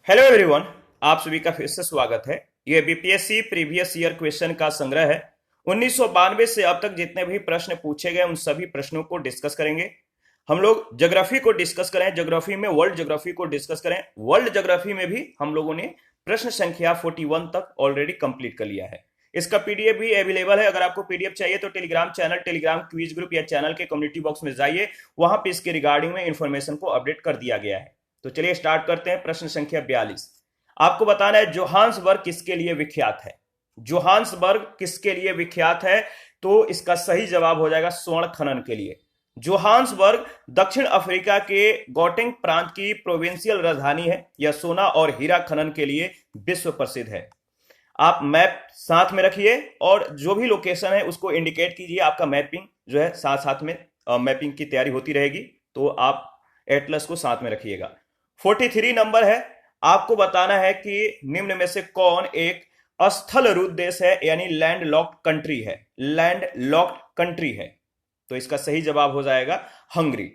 Hello everyone. आप सभी का फिर से स्वागत है। यह बीपीएससी प्रीवियस ईयर क्वेश्चन का संग्रह है। 1992 से अब तक जितने भी प्रश्न पूछे गए उन सभी प्रश्नों को डिस्कस करेंगे। हम लोग ज्योग्राफी को डिस्कस करें, ज्योग्राफी में वर्ल्ड ज्योग्राफी को डिस्कस करें। वर्ल्ड ज्योग्राफी में भी हम लोगों ने प्रश्न संख्या 41 तक ऑलरेडी कंप्लीट कर लिया है। इसका पीडीएफ भी अवेलेबल है। अगर आपको पीडीएफ चाहिए तो Telegram channel, Telegram quiz group या चैनल के कम्युनिटी बॉक्स में जाइए, वहां पे इसके रिगार्डिंग में इंफॉर्मेशन को अपडेट कर दिया गया है। तो चलिए स्टार्ट करते हैं। प्रश्न संख्या 42 आपको बताना है, जोहान्सबर्ग किसके लिए विख्यात है। जोहान्सबर्ग किसके लिए विख्यात है? तो इसका सही जवाब हो जाएगा स्वर्ण खनन के लिए। जोहान्सबर्ग दक्षिण अफ्रीका के गौटेंग प्रांत की प्रोविंशियल राजधानी है। यह सोना और हीरा खनन के लिए विश्व प्रसिद्ध है। आप मैप साथ में रखिए और जो भी लोकेशन है उसको इंडिकेट कीजिए। आपका मैपिंग जो है साथ साथ में मैपिंग की तैयारी होती रहेगी, तो आप एटलस को साथ में रखिएगा। 43 नंबर है। आपको बताना है कि निम्न में से कौन एक स्थल रूप देश है, यानी लैंड लॉक्ड कंट्री है। लैंड लॉक्ड कंट्री है, तो इसका सही जवाब हो जाएगा हंगरी।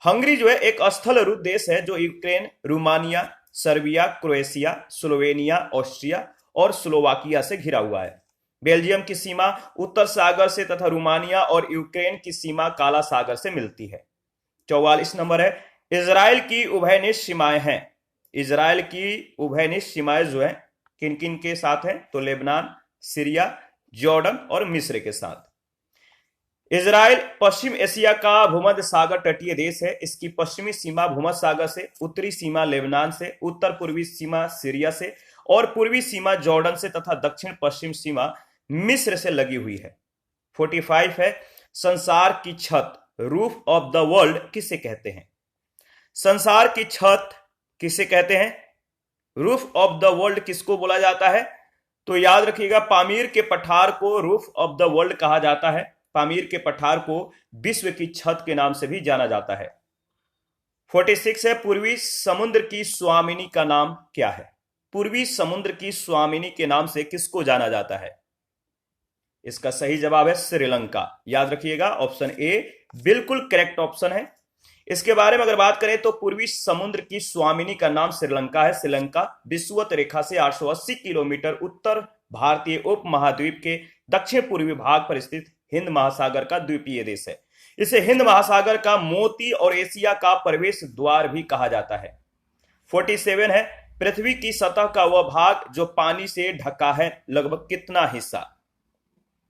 हंगरी जो है एक स्थल रूप देश है जो Ukraine, Romania, Serbia, Croatia, Slovenia, Austria और स्लोवाकिया से घिरा हुआ है। बेल्जियम की सीमा उत्तर सागर से तथा रोमानिया और यूक्रेन की सीमा काला सागर से मिलती है। 44 नंबर है। इजराइल की उभयनिष्ठ सीमाएं हैं। इजराइल की उभयनिष्ठ सीमाएं जो है किन किन के साथ है? तो लेबनान, सीरिया, जॉर्डन और मिस्र के साथ। इजराइल पश्चिम एशिया का भूमध्य सागर तटीय देश है। इसकी पश्चिमी सीमा भूमध्य सागर से, उत्तरी सीमा लेबनान से, उत्तर पूर्वी सीमा सीरिया से और पूर्वी सीमा जॉर्डन से तथा दक्षिण पश्चिम सीमा मिस्र से लगी हुई है। 45 है। संसार की छत, रूफ ऑफ द वर्ल्ड किसे कहते हैं? संसार की छत किसे कहते हैं? रूफ ऑफ द वर्ल्ड किसको बोला जाता है? तो याद रखिएगा, पामीर के पठार को रूफ ऑफ द वर्ल्ड कहा जाता है। पामीर के पठार को विश्व की छत के नाम से भी जाना जाता है। 46 है। पूर्वी समुद्र की स्वामिनी का नाम क्या है? पूर्वी समुद्र की स्वामिनी के नाम से किसको जाना जाता है? इसका सही जवाब है श्रीलंका। याद रखिएगा, ऑप्शन ए बिल्कुल करेक्ट ऑप्शन है। इसके बारे में अगर बात करें तो पूर्वी समुद्र की स्वामिनी का नाम श्रीलंका है। श्रीलंका विषुवत रेखा से 880 किलोमीटर उत्तर भारतीय उप महाद्वीप के दक्षिण पूर्वी भाग पर स्थित हिंद महासागर का द्वीपीय देश है। इसे हिंद महासागर का मोती और एशिया का प्रवेश द्वार भी कहा जाता है। 47 है। पृथ्वी की सतह का वह भाग जो पानी से ढका है लगभग कितना हिस्सा?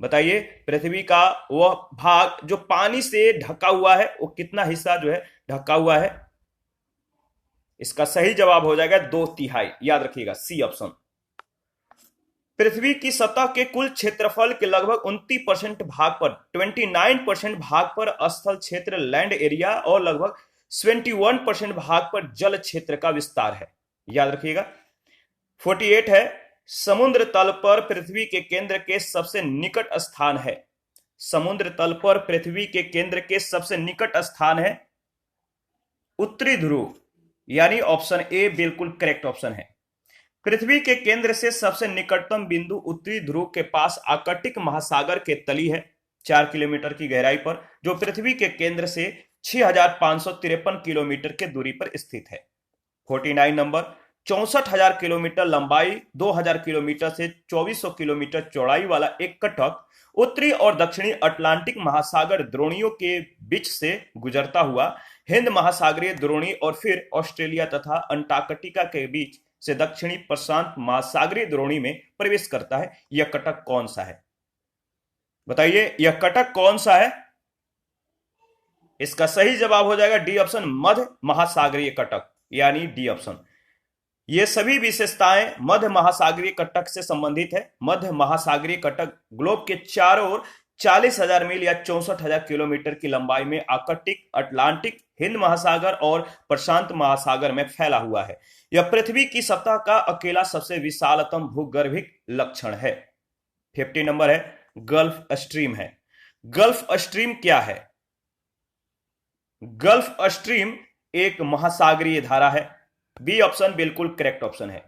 बताइए, पृथ्वी का वह भाग जो पानी से ढका हुआ है वो कितना हिस्सा जो है ढका हुआ है? इसका सही जवाब हो जाएगा 2/3। याद रखिएगा, सी ऑप्शन। पृथ्वी की सतह के कुल क्षेत्रफल के लगभग 29% भाग पर, 29% भाग पर स्थल क्षेत्र लैंड एरिया और लगभग 71% भाग पर जल क्षेत्र का विस्तार है। याद रखिएगा। 48 है। समुद्र तल पर पृथ्वी के केंद्र के सबसे निकट स्थान है। समुद्र तल पर पृथ्वी के केंद्र के सबसे निकट स्थान है उत्तरी ध्रुव, यानी ऑप्शन ए बिल्कुल करेक्ट ऑप्शन है। पृथ्वी के केंद्र से सबसे निकटतम बिंदु उत्तरी ध्रुव के पास आर्कटिक महासागर के तली है, 4 किलोमीटर की गहराई पर, जो पृथ्वी के केंद्र से 6553 किलोमीटर की दूरी पर स्थित है। 49 नंबर। 64,000 किलोमीटर लंबाई, 2,000 किलोमीटर से 2400 किलोमीटर चौड़ाई वाला एक कटक उत्तरी और दक्षिणी अटलांटिक महासागर द्रोणियों के बीच से गुजरता हुआ हिंद महासागरीय द्रोणी और फिर ऑस्ट्रेलिया तथा अंटार्कटिका के बीच से दक्षिणी प्रशांत महासागरीय द्रोणी में प्रवेश करता है। यह कटक कौन सा है? बताइए, यह कटक कौन सा है? इसका सही जवाब हो जाएगा डी ऑप्शन, मध्य महासागरीय कटक, यानी डी ऑप्शन। ये सभी विशेषताएं मध्य महासागरीय कटक से संबंधित है। मध्य महासागरीय कटक ग्लोब के चारों ओर 40,000 मील या 64,000 किलोमीटर की लंबाई में आर्कटिक, अटलांटिक, हिंद महासागर और प्रशांत महासागर में फैला हुआ है। यह पृथ्वी की सतह का अकेला सबसे विशालतम भूगर्भिक लक्षण है। 50 नंबर है। गल्फ स्ट्रीम है। गल्फ स्ट्रीम क्या है? गल्फ स्ट्रीम एक महासागरीय धारा है। बी ऑप्शन बिल्कुल करेक्ट ऑप्शन है।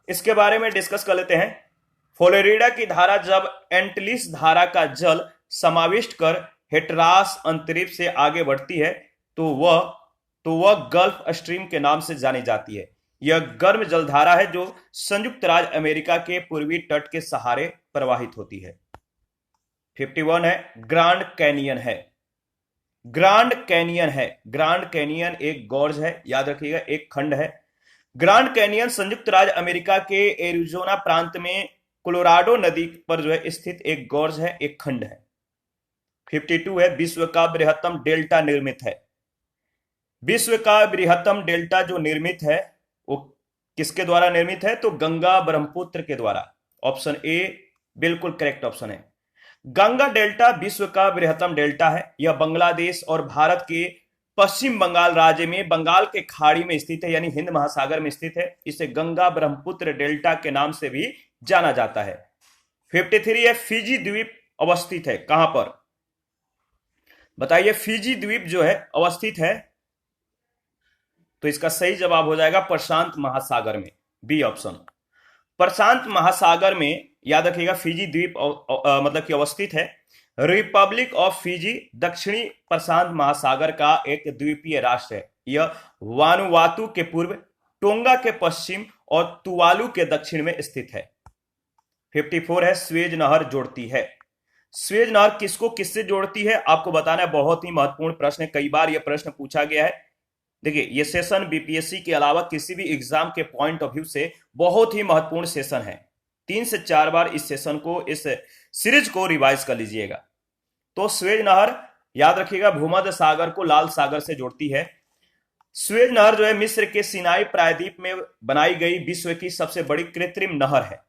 इसके बारे में डिस्कस कर लेते हैं। फ्लोरिडा की धारा जब एंटलिस धारा का जल समाविष्ट कर हेटरास अंतरिक्ष से आगे बढ़ती है तो वह गल्फ स्ट्रीम के नाम से जानी जाती है। यह गर्म जलधारा है जो संयुक्त राज्य अमेरिका के पूर्वी तट के सहारे प्रवाहित होती है। 51 है ग्रांड कैनियन है। ग्रांड कैनियन है। ग्रांड कैनियन एक गॉर्ज है, याद रखिएगा, एक खंड है। ग्रांड कैनियन संयुक्त राज्य अमेरिका के एरिजोना प्रांत में कोलोराडो नदी पर जो है स्थित एक गॉर्ज है, एक खंड है। 52 है विश्व का बृहत्तम डेल्टा निर्मित है। विश्व का बृहत्तम डेल्टा जो निर्मित है वो किसके द्वारा निर्मित है? तो गंगा ब्रह्मपुत्र के द्वारा। ऑप्शन ए बिल्कुल करेक्ट ऑप्शन है। गंगा डेल्टा विश्व का बृहत्तम डेल्टा है। यह बांग्लादेश और भारत के पश्चिम बंगाल राज्य में बंगाल के खाड़ी में स्थित है, यानी हिंद महासागर में स्थित है। इसे गंगा ब्रह्मपुत्र डेल्टा के नाम से भी जाना जाता है। 53 है फिजी द्वीप अवस्थित है कहां पर? बताइए, फिजी द्वीप जो है अवस्थित है, तो इसका सही जवाब हो जाएगा प्रशांत महासागर में, बी ऑप्शन। प्रशांत महासागर में याद रखिएगा फिजी द्वीप मतलब कि अवस्थित है। रिपब्लिक ऑफ फिजी दक्षिणी प्रशांत महासागर का एक द्वीपीय राष्ट्र है। यह वानुवातु के पूर्व, टोंगा के पश्चिम और तुवालू के दक्षिण में स्थित है। 54 है स्वेज नहर जोड़ती है। स्वेज नहर किसको किससे जोड़ती है आपको बताना है, बहुत ही महत्वपूर्ण प्रश्न है, कई बार यह प्रश्न पूछा गया है। देखिए, यह सेशन बीपीएससी के अलावा किसी भी एग्जाम के पॉइंट ऑफ व्यू से बहुत ही महत्वपूर्ण सेशन है। 3 से 4 बार इस सेशन को, इस सीरीज को रिवाइज कर लीजिएगा। तो स्वेज नहर याद रखिएगा भूमध्य सागर को लाल सागर से जोड़ती है। स्वेज नहर जो है मिस्र के सिनाई प्रायद्वीप में बनाई गई विश्व की सबसे बड़ी कृत्रिम नहर है।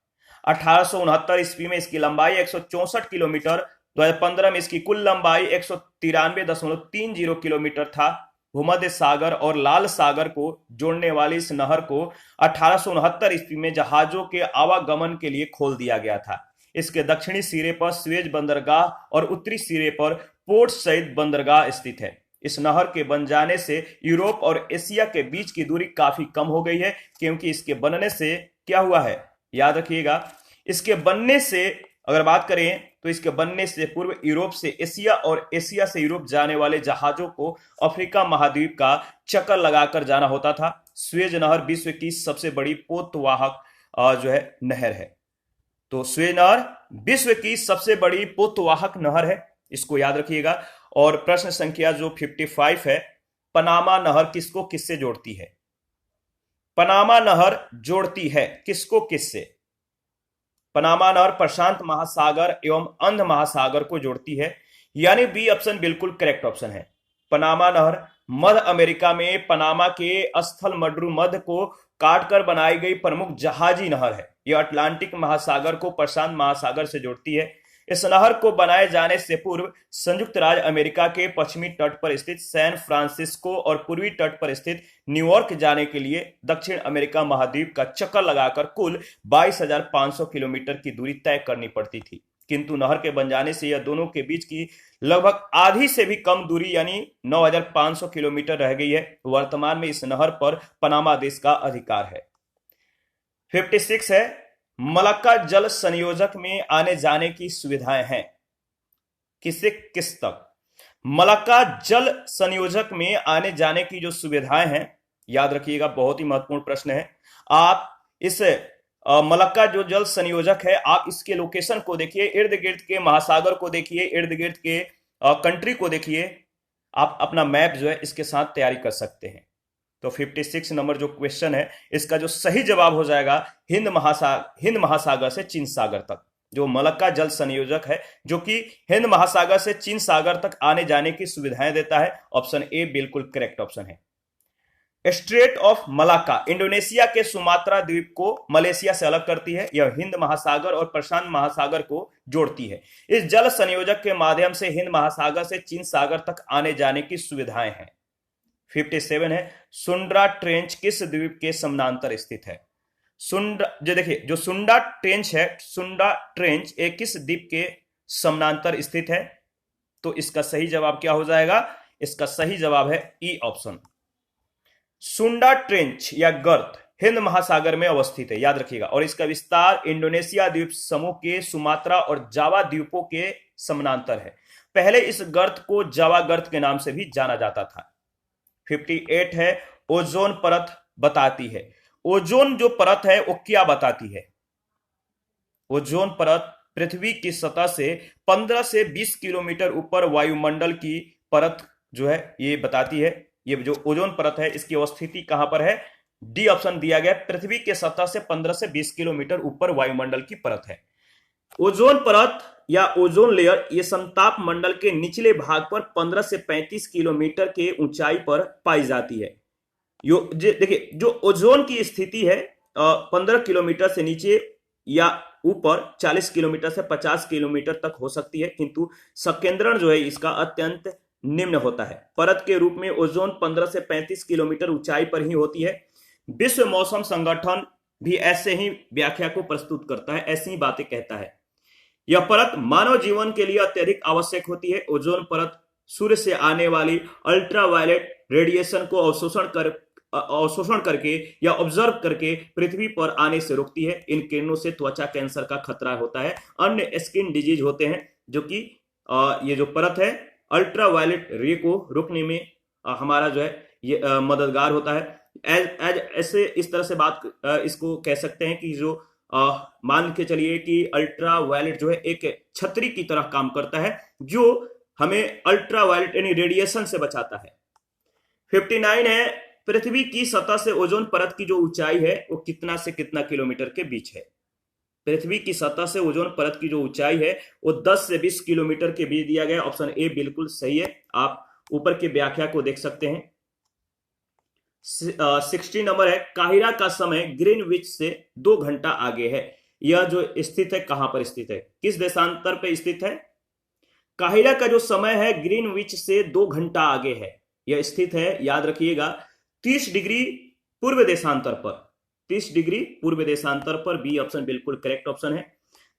1869 ईस्वी में इसकी लंबाई 164 किलोमीटर, 2015 में इसकी कुल लंबाई 193.30 किलोमीटर था। भूमध्य सागर और लाल सागर को जोड़ने वाली इस नहर को 1869 ईस्वी में जहाजों के आवागमन के लिए खोल दिया गया था। इसके दक्षिणी सिरे पर स्वेज बंदरगाह और उत्तरी सिरे पर पोर्ट सईद बंदरगाह स्थित है। इस नहर के बन जाने से यूरोप और एशिया के बीच की दूरी काफी कम हो गई है, क्योंकि इसके बनने से क्या हुआ है, याद रखिएगा, इसके बनने से अगर बात करें तो इसके बनने से पूर्व यूरोप से एशिया और एशिया से यूरोप जाने वाले जहाजों को अफ्रीका महाद्वीप का चक्कर लगाकर जाना होता था। स्वेज नहर विश्व की सबसे बड़ी पोतवाहक जो है नहर है। तो स्वेज नहर विश्व की सबसे बड़ी पोतवाहक नहर है, इसको याद रखिएगा। और प्रश्न संख्या जो 55 है, पनामा नहर किसको किससे जोड़ती है? पनामा नहर जोड़ती है किसको किससे? पनामा नहर प्रशांत महासागर एवं अंध महासागर को जोड़ती है, यानी बी ऑप्शन बिल्कुल करेक्ट ऑप्शन है। पनामा नहर मध्य अमेरिका में पनामा के स्थल मड्रू मध्य को काटकर बनाई गई प्रमुख जहाजी नहर है। यह अटलांटिक महासागर को प्रशांत महासागर से जोड़ती है। इस नहर को बनाए जाने से पूर्व संयुक्त राज्य अमेरिका के पश्चिमी तट पर स्थित सैन फ्रांसिस्को और पूर्वी तट पर स्थित न्यूयॉर्क जाने के लिए दक्षिण अमेरिका महाद्वीप का चक्कर लगाकर कुल 22,500 किलोमीटर की दूरी तय करनी पड़ती थी, किंतु नहर के बन जाने से यह दोनों के बीच की लगभग आधी से भी कम दूरी यानी 9,500 किलोमीटर रह गई है। वर्तमान में इस नहर पर पनामा देश का अधिकार है। 56 है मलक्का जल संयोजक में आने जाने की सुविधाएं हैं। किससे किस तक? मलक्का जल संयोजक में आने जाने की जो सुविधाएं हैं, याद रखिएगा, बहुत ही महत्वपूर्ण प्रश्न है। आप इस मलक्का जो जल संयोजक है, आप इसके लोकेशन को देखिए, इर्द गिर्द के महासागर को देखिए, इर्द गिर्द के कंट्री को देखिए, आप अपना मैप जो है इसके साथ तैयारी कर सकते हैं। तो 56 नंबर जो क्वेश्चन है, इसका जो सही जवाब हो जाएगा हिंद महासागर से चीन सागर तक, जो मलक्का जल संयोजक है, जो कि हिंद महासागर से चीन सागर तक आने जाने की सुविधाएं देता है। ऑप्शन ए बिल्कुल करेक्ट ऑप्शन है। स्ट्रेट ऑफ मलाक्का इंडोनेशिया के सुमात्रा द्वीप को मलेशिया से अलग करती है। यह हिंद महासागर और प्रशांत महासागर को जोड़ती है। इस जल संयोजक के माध्यम से हिंद महासागर से चीन सागर तक आने जाने की सुविधाएं हैं। 57 है सुंड्रा ट्रेंच किस द्वीप के समानांतर स्थित है? सुंड्रा जो देखिए, जो सुंडा ट्रेंच है, सुंडा ट्रेंच एक किस द्वीप के समानांतर स्थित है? तो इसका सही जवाब क्या हो जाएगा? इसका सही जवाब है ई ऑप्शन। सुंडा ट्रेंच या गर्त हिंद महासागर में अवस्थित है, याद रखिएगा, और इसका विस्तार इंडोनेशिया द्वीप समूह के सुमात्रा और जावा द्वीपों के समानांतर है। पहले इस गर्त को जावा गर्त के नाम से भी जाना जाता था। 58 है ओजोन परत बताती है। ओजोन जो परत है वो क्या बताती है? ओजोन परत पृथ्वी की सतह से 15 से 20 किलोमीटर ऊपर वायुमंडल की परत जो है ये बताती है। ये जो ओजोन परत है इसकी अवस्थिति कहां पर है? डी ऑप्शन दिया गया, पृथ्वी के सतह से 15 से 20 किलोमीटर ऊपर वायुमंडल की परत है। ओजोन परत या ओजोन लेयर ये समताप मंडल के निचले भाग पर 15 से 35 किलोमीटर के ऊंचाई पर पाई जाती है। देखिए, जो ओजोन की स्थिति है 15 किलोमीटर से नीचे या ऊपर 40 किलोमीटर से 50 किलोमीटर तक हो सकती है, किंतु संकेंद्रण जो है इसका अत्यंत निम्न होता है। परत के रूप में ओजोन 15 से 35 किलोमीटर ऊंचाई पर ही होती है। विश्व मौसम संगठन भी ऐसे ही व्याख्या को प्रस्तुत करता है, ऐसी ही बातें कहता है। यह परत मानव जीवन के लिए अत्यधिक आवश्यक होती है। ओजोन परत सूर्य से आने वाली अल्ट्रावायलेट रेडिएशन को अवशोषण करके या ऑब्जर्व करके पृथ्वी पर आने से रोकती है। इन किरणों से त्वचा कैंसर का खतरा होता है, अन्य स्किन डिजीज होते हैं, जो कि ये जो परत है अल्ट्रावायलेट रे को रोकने में हमारा जो है ये मददगार होता है। ऐसे इस तरह से बात इसको कह सकते हैं कि जो मान के चलिए कि अल्ट्रावायलेट जो है एक छतरी की तरह काम करता है, जो हमें अल्ट्रावायलेट यानी रेडिएशन से बचाता है। 59 है, पृथ्वी की सतह से ओजोन परत की जो ऊंचाई है वो कितना से कितना किलोमीटर के बीच है? पृथ्वी की सतह से ओजोन परत की जो ऊंचाई है वो 10 से 20 किलोमीटर के बीच दिया गया। ऑप्शन ए बिल्कुल सही है। आप ऊपर की व्याख्या को देख सकते हैं। 60 नंबर है, काहिरा का समय ग्रीनविच से 2 घंटा आगे है। यह जो स्थित है कहां पर स्थित है, किस देशांतर पर स्थित है? काहिरा का जो समय है ग्रीनविच से 2 घंटा आगे है। यह स्थित है, याद रखिएगा, 30 डिग्री पूर्व देशांतर पर। 30 डिग्री पूर्व देशांतर पर। बी ऑप्शन बिल्कुल करेक्ट ऑप्शन है।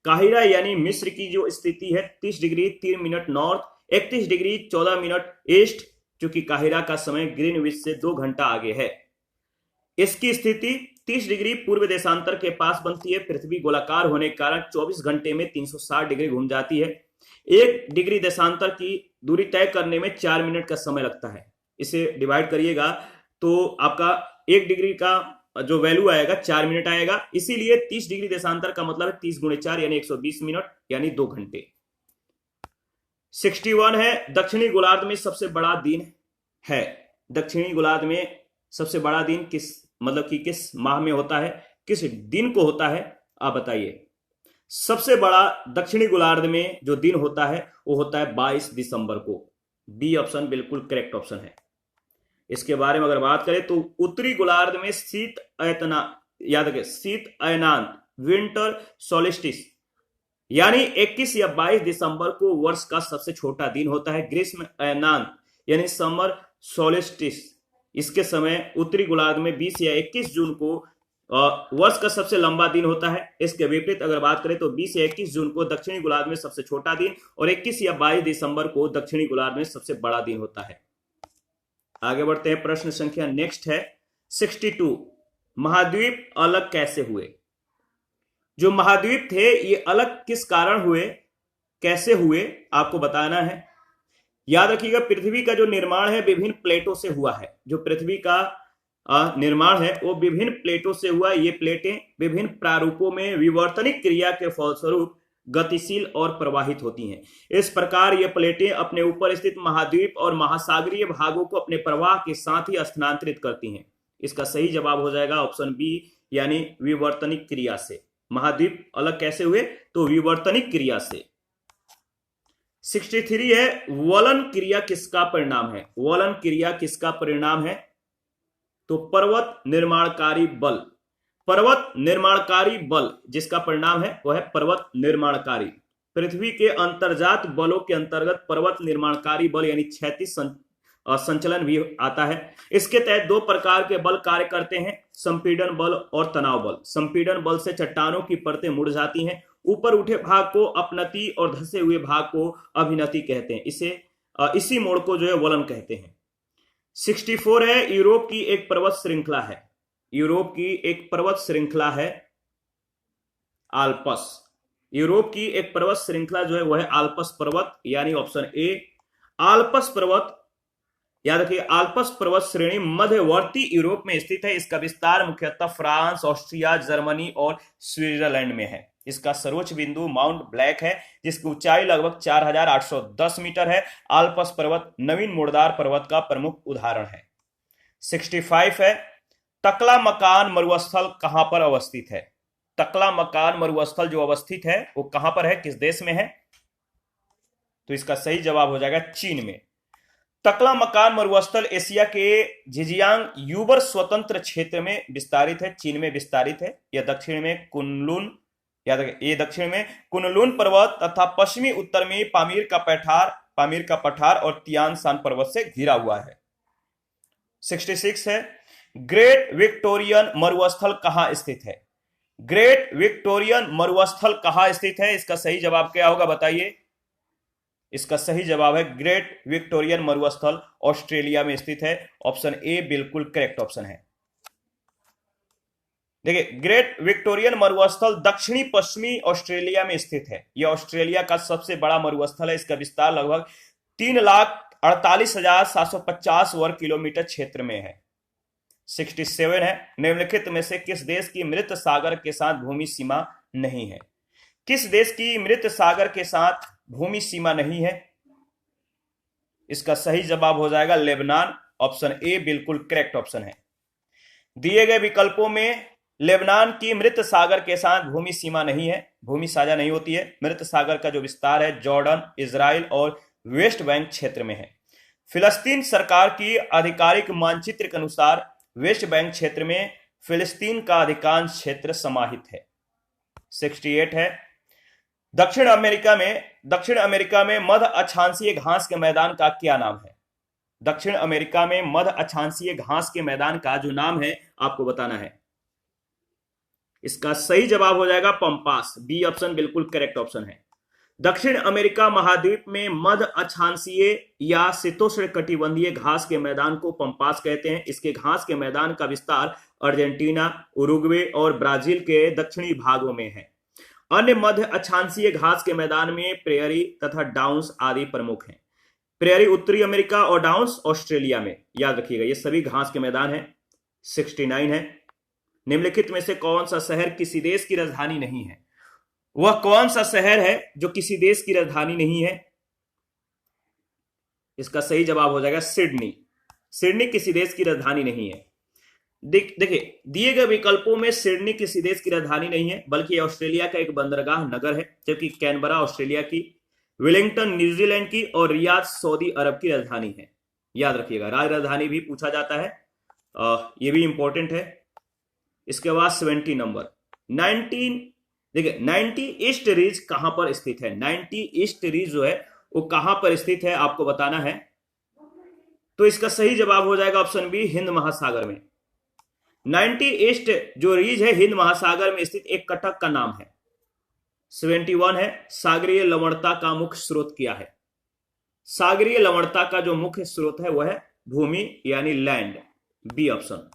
काहिरा यानी मिस्र की जो स्थिति है 30 degree 3 minute north, 31 degree 14 minute east, क्योंकि काहिरा का समय ग्रीनविच से 2 घंटा आगे है। इसकी स्थिति 30 डिग्री पूर्व देशांतर के पास बनती है। पृथ्वी गोलाकार होने के कारण 24 घंटे में 360 डिग्री घूम जाती है। 1 डिग्री देशांतर की दूरी तय करने में 4 मिनट का समय लगता है। इसे डिवाइड करिएगा तो आपका 1 डिग्री का जो वैल्यू आएगा 4 मिनट आएगा। इसीलिए 30 डिग्री देशांतर का मतलब है 30 × 4 यानी 120 मिनट यानी 2 घंटे। 61 है, दक्षिणी गोलार्ध में सबसे बड़ा दिन है। दक्षिणी गोलार्ध में सबसे बड़ा दिन किस माह में होता है, किस दिन को होता है, आप बताइए। सबसे बड़ा दक्षिणी गोलार्ध में जो दिन होता है वो होता है 22 दिसंबर को। बी ऑप्शन बिल्कुल करेक्ट ऑप्शन है। इसके बारे में अगर बात करें तो उत्तरी गोलार्ध में शीत अयनांत विंटर सोलिस्टिस यानी 21 या 22 दिसंबर को वर्ष का सबसे छोटा दिन होता है। ग्रीष्म अयनांत यानी समर सोलिस्टिस, इसके समय उत्तरी गोलार्ध में 20 या 21 जून को वर्ष का सबसे लंबा दिन होता है। इसके विपरीत अगर बात करें तो 20 या 21 जून को दक्षिणी गोलार्ध में सबसे छोटा दिन और 21 या 22 दिसंबर को दक्षिणी गोलार्ध में सबसे बड़ा दिन होता है। आगे बढ़ते हैं, प्रश्न संख्या नेक्स्ट है 62, महाद्वीप अलग कैसे हुए? जो महाद्वीप थे ये अलग किस कारण हुए, कैसे हुए, आपको बताना है। याद रखिएगा, पृथ्वी का जो निर्माण है विभिन्न प्लेटों से हुआ है। जो पृथ्वी का निर्माण है वो विभिन्न प्लेटों से हुआ। ये प्लेटें विभिन्न प्रारूपों में विवर्तनिक क्रिया के फलस्वरूप गतिशील और प्रवाहित होती हैं। इस प्रकार ये प्लेटें अपने ऊपर स्थित महाद्वीप और महासागरीय भागों को अपने प्रवाह के साथ ही स्थानांतरित करती हैं। इसका सही जवाब हो जाएगा ऑप्शन बी यानी विवर्तनिक क्रिया से। महाद्वीप अलग कैसे हुए? तो विवर्तनिक क्रिया से। 63 है, वलन क्रिया किसका परिणाम है? वलन क्रिया किसका परिणाम है? तो पर्वत निर्माणकारी बल। पर्वत निर्माणकारी बल जिसका परिणाम है वह है पर्वत निर्माणकारी। पृथ्वी के अंतर्जात बलों के अंतर्गत पर्वत निर्माणकारी बल यानी क्षैतिज संचलन भी आता है। इसके तहत 2 प्रकार के बल कार्य करते हैं, संपीड़न बल और तनाव बल। संपीड़न बल से चट्टानों की परतें मुड़ जाती हैं। ऊपर उठे भाग को अपनति और धंसे हुए भाग को अभिनति कहते हैं। इसी मोड़ को जो है वलन कहते हैं। 64 है, यूरोप की एक पर्वत श्रृंखला है। यूरोप की एक पर्वत श्रृंखला है आल्पस। यूरोप की एक पर्वत श्रृंखला जो है वह है आल्पस पर्वत यानी ऑप्शन ए। आल्पस पर्वत याद रखिए, आल्प्स पर्वत श्रेणी मध्यवर्ती यूरोप में स्थित है। इसका विस्तार मुख्यतः फ्रांस, ऑस्ट्रिया, जर्मनी और स्विट्जरलैंड में है। इसका सर्वोच्च बिंदु माउंट ब्लैक है, जिसकी ऊंचाई लगभग 4810 मीटर है। आल्प्स पर्वत नवीन मुर्दार पर्वत का प्रमुख उदाहरण है। 65 है, तकला मकान मरुस्थल कहां पर अवस्थित है? तकला मकान मरुस्थल जो अवस्थित है वो कहां पर है, किस देश में है? तो इसका सही जवाब हो जाएगा चीन में। तकला मकान मरुस्थल एशिया के झिंजियांग यूबर स्वतंत्र क्षेत्र में विस्तारित है, चीन में विस्तारित है। यह दक्षिण में कुनलुन, याद रखिए, ये दक्षिण में कुनलुन पर्वत तथा पश्चिमी उत्तर में पामीर का पठार और तियान शान पर्वत से घिरा हुआ है। 66 है, ग्रेट विक्टोरियन मरुस्थल कहां स्थित है? ग्रेट विक्टोरियन मरुस्थल कहां स्थित है? इसका सही जवाब क्या होगा बताइए? इसका सही जवाब है ग्रेट विक्टोरियन मरुस्थल ऑस्ट्रेलिया में स्थित है। ऑप्शन ए बिल्कुल करेक्ट ऑप्शन है। देखिए, ग्रेट विक्टोरियन मरुस्थल दक्षिणी पश्चिमी ऑस्ट्रेलिया में स्थित है। यह ऑस्ट्रेलिया का सबसे बड़ा मरुस्थल है। इसका विस्तार लगभग 3,48,750 वर्ग किलोमीटर क्षेत्र में है। 67 है, निम्नलिखित में से किस देश की मृत सागर के साथ भूमि सीमा नहीं है? किस देश की मृत सागर के साथ भूमि सीमा नहीं है? इसका सही जवाब हो जाएगा लेबनान। ऑप्शन ए बिल्कुल करेक्ट ऑप्शन है। दिए गए विकल्पों में लेबनान की मृत सागर के साथ भूमि सीमा नहीं है, भूमि साझा नहीं होती है। मृत सागर का जो विस्तार है जॉर्डन, इजराइल और वेस्ट बैंक क्षेत्र में है। फिलिस्तीन सरकार की आधिकारिक मानचित्र के अनुसार वेस्ट बैंक क्षेत्र में फिलिस्तीन का अधिकांश क्षेत्र समाहित है। 68 है, दक्षिण अमेरिका में मध्य अक्षांशीय घास के मैदान का क्या नाम है? दक्षिण अमेरिका में मध्य अक्षांशीय घास के मैदान का जो नाम है आपको बताना है। इसका सही जवाब हो जाएगा पंपास। बी ऑप्शन बिल्कुल करेक्ट ऑप्शन है। दक्षिण अमेरिका महाद्वीप में मध्य अक्षांशीय या शीतोष्ण कटिबंधीय घास के मैदान को पंपास कहते हैं। इसके घास के मैदान का विस्तार अर्जेंटीना, उरुग्वे और ब्राजील के दक्षिणी भागों में है। अन्य मध्य अक्षांशीय घास के मैदान में प्रेयरी तथा डाउन्स आदि प्रमुख हैं। प्रेयरी उत्तरी अमेरिका और डाउन्स ऑस्ट्रेलिया में, याद रखिएगा ये सभी घास के मैदान हैं। 69 है, निम्नलिखित में से कौन सा शहर किसी देश की राजधानी नहीं है? वह कौन सा शहर है जो किसी देश की राजधानी नहीं है? इसका सही जवाब हो जाएगा सिडनी। सिडनी किसी देश की राजधानी नहीं है। देखिए, दिए गए विकल्पों में सिडनी किसी देश की राजधानी नहीं है, बल्कि ऑस्ट्रेलिया का एक बंदरगाह नगर है, जबकि कैनबरा ऑस्ट्रेलिया की, वेलिंगटन न्यूजीलैंड की और रियाद सऊदी अरब की राजधानी है। याद रखिएगा, राजधानी भी पूछा जाता है, यह भी इंपॉर्टेंट है। इसके बाद 70 नंबर 19, देखिए 90 ईस्ट रिज कहां पर स्थित है? 90 ईस्ट रिज जो है वो कहां पर स्थित है आपको बताना है। तो इसका सही जवाब हो जाएगा ऑप्शन बी, हिंद महासागर में। 90 ईस्ट जो रीज है हिंद महासागर में स्थित एक कटक का नाम है। 71 है, सागरीय लवणता का मुख्य स्रोत क्या है? सागरीय लवणता का जो मुख्य स्रोत है वह है भूमि यानी लैंड। B option.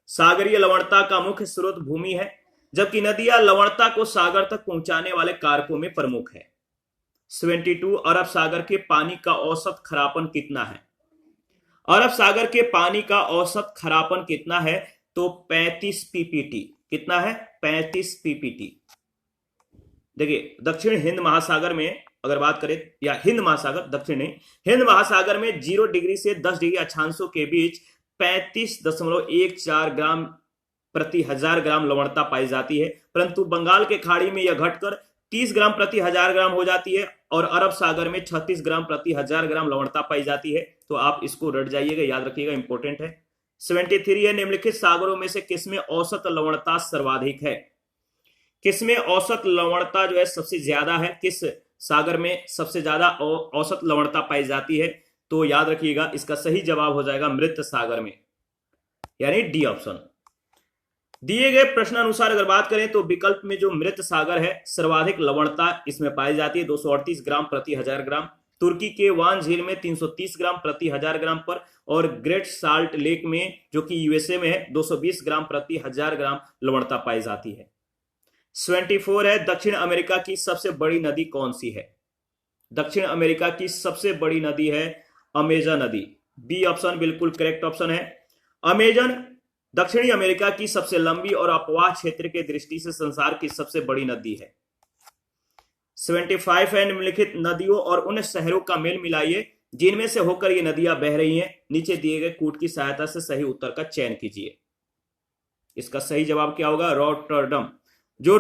सागरीय लवणता का मुख्य स्रोत भूमि है, जबकि नदियां लवणता को सागर तक पहुंचाने वाले कारकों में प्रमुख है। 72, अरब सागर के पानी का औसत खरापन कितना है? अरब सागर के पानी का औसत खरापन कितना है? तो 35 पीपीटी। कितना है? 35 पीपीटी। देखिए, दक्षिण हिंद महासागर में अगर बात करें, या हिंद महासागर, दक्षिण नहीं, हिंद महासागर में 0 डिग्री से 10 डिग्री अक्षांशों के बीच 35.14 ग्राम प्रति 1000 ग्राम लवणता पाई जाती है, परंतु बंगाल के खाड़ी में यह घटकर 30 ग्राम प्रति 1000 ग्राम हो जाती है और अरब सागर में 36 ग्राम प्रति 1000 ग्राम लवणता पाई जाती है। तो आप इसको रट जाइएगा, याद रखिएगा, इंपॉर्टेंट है। 73 है, निम्नलिखित सागरों में से किसमें औसत लवणता सर्वाधिक है? किसमें औसत लवणता जो है सबसे ज्यादा है? किस सागर में सबसे ज्यादा औसत लवणता पाई जाती है? तो याद रखिएगा, इसका सही जवाब हो जाएगा मृत सागर में, यानी डी ऑप्शन। दिए गए प्रश्नानुसार अगर बात करें तो विकल्प में जो मृत सागर है सर्वाधिक लवणता इसमें पाई जाती है 238 ग्राम प्रति 1000 ग्राम। तुर्की के वान झील में 330 ग्राम प्रति 1000 ग्राम पर, और ग्रेट साल्ट लेक में जो कि यूएसए में है 220 ग्राम प्रति 1000 ग्राम लवणता पाई जाती है। 74 है, दक्षिण अमेरिका की सबसे बड़ी नदी कौन सी है? दक्षिण अमेरिका की सबसे बड़ी नदी है अमेजन नदी। बी ऑप्शन बिल्कुल करेक्ट ऑप्शन है। अमेजन दक्षिणी अमेरिका की सबसे लंबी और अपवाह क्षेत्र के दृष्टि से संसार की सबसे बड़ी नदी है। 75 है, निम्नलिखित नदियों और उन शहरों का मेल मिलाइए जिनमें से होकर ये नदियां बह रही हैं। नीचे दिए गए कूट की सहायता से सही उत्तर का चयन कीजिए। इसका सही जवाब क्या होगा? रॉटरडम। जो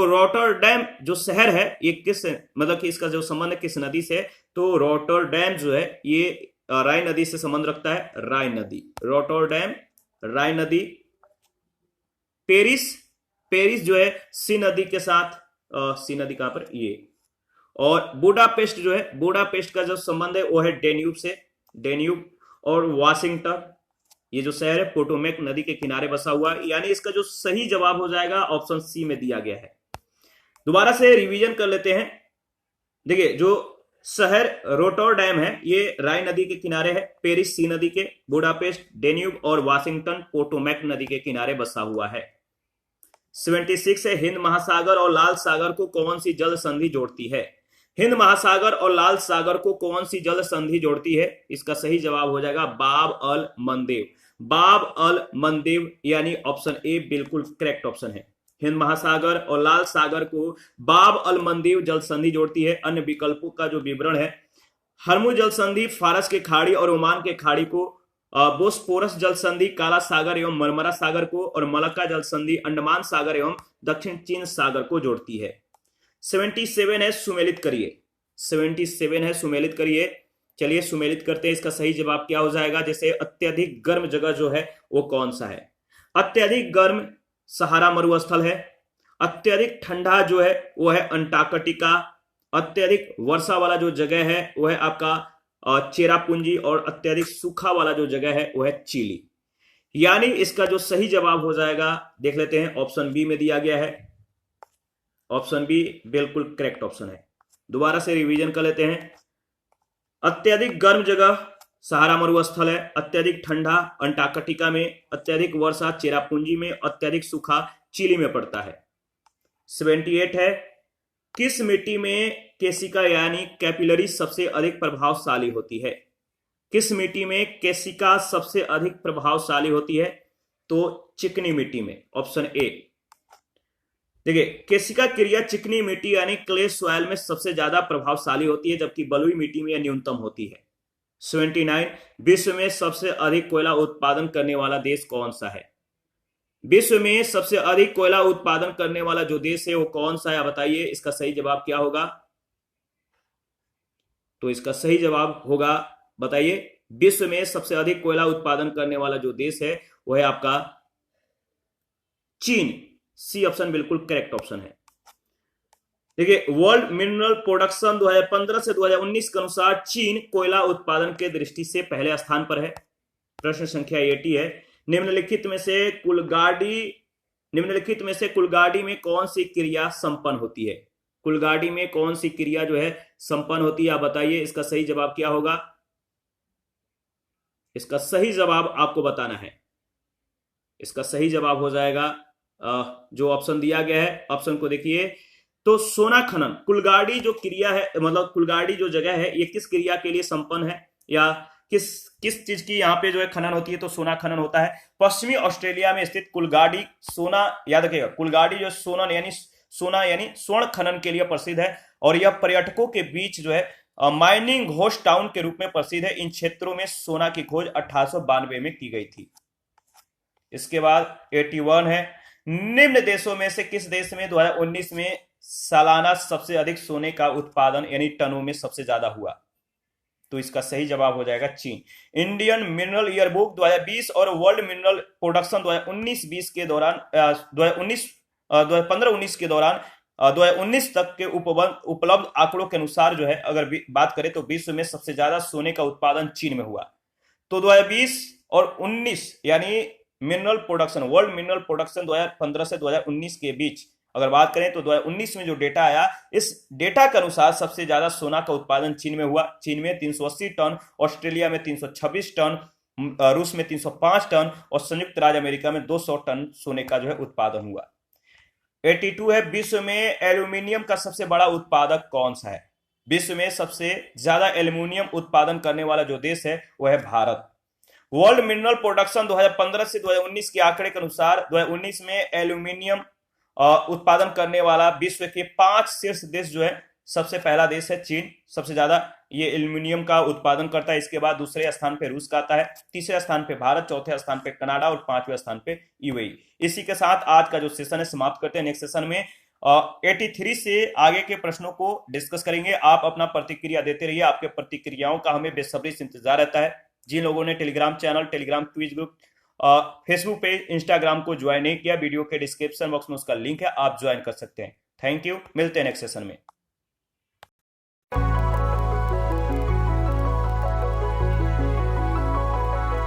रॉटरडैम जो शहर है, ये किस मतलब कि इसका जो संबंध है किस नदी से? तो रॉटरडैम जो है ये राइन नदी से संबंध रखता है। राइन नदी, रॉटरडैम राइन नदी। पेरिस जो है सी नदी के साथ, सी नदी कहां पर? ये। और बुडापेस्ट जो है, बुडापेस्ट का जो संबंध है वो है डेन्यूब से, डेन्यूब। और वाशिंगटन ये जो शहर है पोटोमेक नदी के किनारे बसा हुआ है। यानी इसका जो सही जवाब हो जाएगा ऑप्शन सी में दिया गया है। दोबारा से रिवीजन कर लेते हैं। देखिए, जो शहर रोटरडैम है ये राइन नदी के किनारे है, पेरिस सी नदी के, बुडापेस्ट डेन्यूब और वाशिंगटन पोटोमेक नदी के किनारे बसा हुआ है। 76 है, हिंद महासागर और लाल सागर को कौन सी जल संधि जोड़ती है? हिंद महासागर और लाल सागर को कौन सी जल संधि जोड़ती है? इसका सही जवाब हो जाएगा बाब अल मंदेव। बाब अल मंदेव यानी ऑप्शन ए बिल्कुल करेक्ट ऑप्शन है। हिंद महासागर और लाल सागर को बाब अल मंदेव जल संधि जोड़ती है। अन्य विकल्पों का जो विवरण है, हरमुज जल संधि फारस के खाड़ी और ओमान के खाड़ी को, बोस्पोरस जल संधि काला सागर एवं मरमरा सागर को, और मलक्का जल संधि अंडमान सागर एवं दक्षिण चीन सागर को जोड़ती है। 77 है, सुमेलित करिए। 77 है, सुमेलित करिए। चलिए सुमेलित करते हैं। इसका सही जवाब क्या हो जाएगा? जैसे अत्यधिक गर्म जगह जो है वो कौन सा है? अत्यधिक गर्म सहारा मरुस्थल है। अत्यधिक ठंडा जो है वो है अंटार्कटिका। अत्यधिक वर्षा वाला जो जगह है वो है आपका चेरापूंजी। और अत्यधिक सूखा वाला जो जगह है वो है चिली। यानी इसका जो सही जवाब हो जाएगा देख लेते हैं, ऑप्शन बी में दिया गया है। ऑप्शन बी बिल्कुल करेक्ट ऑप्शन है। दोबारा से रिवीजन कर लेते हैं। अत्यधिक गर्म जगह सहारा मरुस्थल है, अत्यधिक ठंडा अंटार्कटिका में, अत्यधिक वर्षा चेरापूंजी में, अत्यधिक सूखा चिली में पड़ता है। 78 है, किस मिट्टी में केसिका यानी कैपिलरी सबसे अधिक प्रभावशाली होती है? किस मिट्टी में केसिका सबसे अधिक प्रभावशाली होती है? तो चिकनी मिट्टी में, ऑप्शन ए। देखिए, केसिका क्रिया चिकनी मिट्टी यानी क्ले सॉइल में सबसे ज्यादा प्रभावशाली होती है, जबकि बलुई मिट्टी में यह न्यूनतम होती है। 79, विश्व में सबसे अधिक कोयला उत्पादन करने वाला देश कौन सा है? विश्व में सबसे अधिक कोयला उत्पादन करने वाला जो देश है वो कौन सा है, बताइए। इसका सही जवाब क्या होगा? तो इसका सही जवाब होगा, बताइए, विश्व में सबसे अधिक कोयला उत्पादन करने वाला जो देश है वो है आपका चीन। सी ऑप्शन बिल्कुल करेक्ट ऑप्शन है। देखिए, वर्ल्ड मिनरल प्रोडक्शन 2015 से 2019 के अनुसार चीन कोयला उत्पादन के दृष्टि से पहले स्थान पर है। प्रश्न संख्या 80 है, निम्नलिखित में से कुलगाड़ी में कौन सी क्रिया संपन्न होती है? कुलगाड़ी में कौन सी क्रिया जो है संपन्न होती है, आप बताइए। इसका सही जवाब क्या होगा? इसका सही जवाब आपको बताना है। इसका सही जवाब हो जाएगा जो ऑप्शन दिया गया है। ऑप्शन को देखिए तो सोना खनन। कुलगाड़ी जो क्रिया है, मतलब कुलगाड़ी जो जगह है, ये किस क्रिया के लिए संपन्न है, या किस चीज की यहाँ पे जो है खनन होती है? तो सोना खनन होता है। पश्चिमी ऑस्ट्रेलिया में स्थित कुलगाड़ी सोना, याद रखिएगा, कुलगाड़ी जो सोना यानी स्वर्ण खनन के लिए प्रसिद्ध है। और यह पर्यटकों के बीच जो है माइनिंग घोस्ट टाउन के रूप में प्रसिद्ध है। इन क्षेत्रों में सोना की खोज 1892 में की गई थी। इसके बाद 81 है, निम्न देशों में से किस देश में 2019 में सालाना सबसे अधिक सोने का उत्पादन यानी टनों में सबसे ज्यादा हुआ? तो इसका सही जवाब हो जाएगा चीन। इंडियन मिनरल ईयरबुक 2020 और वर्ल्ड मिनरल प्रोडक्शन 2019-20 के दौरान 2015-19 के दौरान 2019 तक के उपलब्ध आंकड़ों के अनुसार जो है, अगर बात करें तो विश्व में सबसे ज्यादा सोने का उत्पादन चीन में हुआ। तो 2020 और 19 यानी mineral production, world mineral production 2015 से 2019 के बीच अगर बात करें तो 2019 में जो डेटा आया, इस डेटा के अनुसार सबसे ज्यादा सोना का उत्पादन चीन में हुआ। चीन में 380 टन, ऑस्ट्रेलिया में 326 टन, रूस में 305 टन और संयुक्त राज्य अमेरिका में 200 टन सोने का जो है उत्पादन हुआ। 82 है, विश्व में एल्यूमिनियम का सबसे बड़ा उत्पादक कौन सा है? विश्व में सबसे ज्यादा एल्यूमिनियम उत्पादन करने वाला जो देश है वह है भारत। वर्ल्ड मिनरल प्रोडक्शन 2015 से 2019 के आंकड़े के अनुसार 2019 में एल्यूमिनियम उत्पादन करने वाला विश्व के 5 शीर्ष देश जो है, सबसे पहला देश है चीन, सबसे ज्यादा ये एल्यूमिनियम का उत्पादन करता है। इसके बाद दूसरे स्थान पे रूस का आता है, तीसरे स्थान पे भारत, चौथे स्थान पे कनाडा और पांचवें स्थान पे यूएई। इसी के साथ आज का जो सेशन है समाप्त करते हैं। नेक्स्ट सेशन में 83 से आगे के प्रश्नों को डिस्कस करेंगे। आप अपना प्रतिक्रिया देते रहिए, आपके प्रतिक्रियाओं का हमें बेसब्री से इंतजार रहता है। जिन लोगों ने Telegram channel, Telegram quiz group, Facebook page, Instagram को ज्वाइन नहीं किया, वीडियो के डिस्क्रिप्शन बॉक्स में उसका लिंक है, आप ज्वाइन कर सकते हैं। थैंक यू, मिलते हैं नेक्स्ट सेशन में।